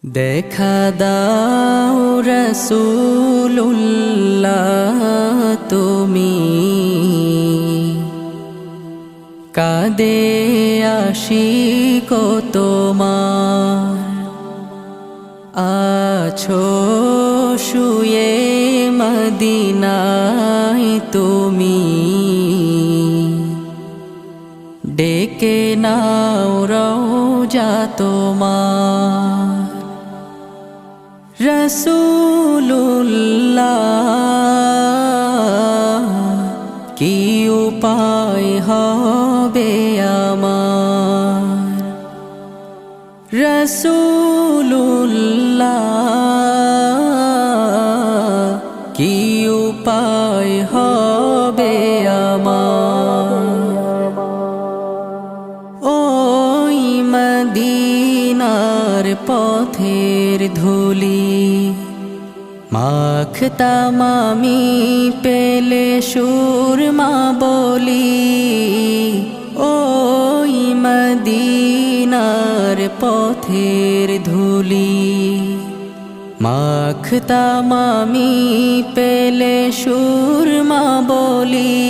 দেখা দাও রাসূলুল্লাহ তুমি, কাঁদে আশিক তোমার। আছো শুয়ে মদিনায় তুমি, ডেকে নাও রওজা তোমার। রাসূলুল্লাহ কি উপায় হবে আমার, রাসূলুল্লাহ কি উপায় হবে আমার। ওই মদিনার পথের ধুলি মাখতাম আমি, পেলে সুরমা বলি। ওই মদিনার পথের ধুলি মাখতাম আমি, পেলে সুরমা বলি।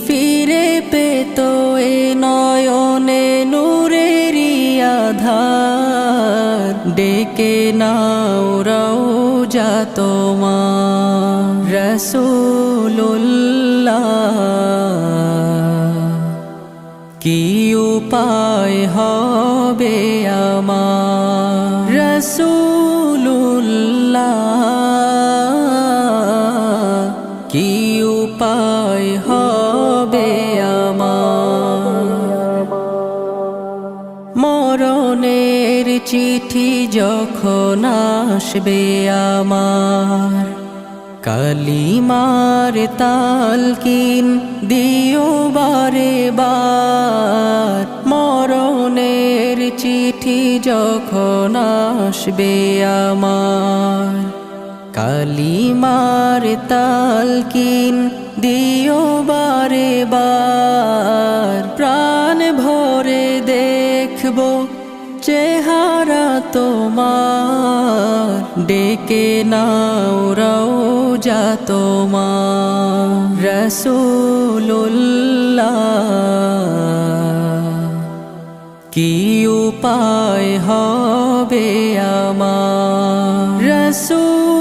ফিরে পেতো এ নয়নে নূরেরি আধার, ডেকে নাও রওজা তোমার। রাসূলুল্লাহ কি উপায় হবে আমার, রাসূলুল্লাহ কি উপায় হবে আমার। মরণের চিঠি যখন আসবে আমার, কালিমার তালকিন দিও বারে বার। মরণের চিঠি যখন আসবে আমার, কালিমার তালকিন দিও বারে বার। প্রাণ ভরে দেখবো চেহারা তোমার, ডেকে নাও রওজা তোমার। রাসূলুল্লাহ কি উপায় হবে আমার, রাসূলুল্লাহ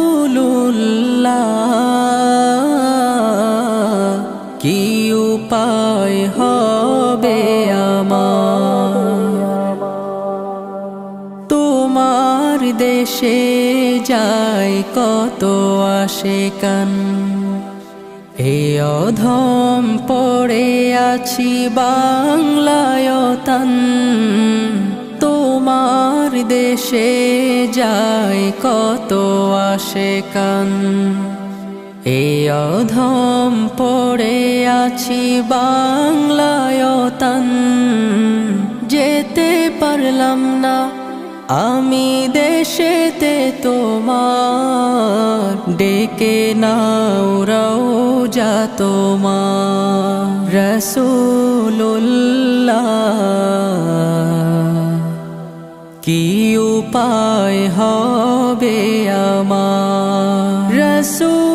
কি উপায় হবে আমার। তোমার দেশে যায় কত আশিকান, এ অধম পড়ে আছি বাংলায় তান। তোমার দেশে যায় কত আশিকান, এ অধম পড়ে আছি বাংলায় তান। যেতে পারলাম না আমি দেশেতে তোমার, ডেকে নাও রওজা তোমার। রাসূলুল্লাহ কি উপায় হবে আমার, রাসূল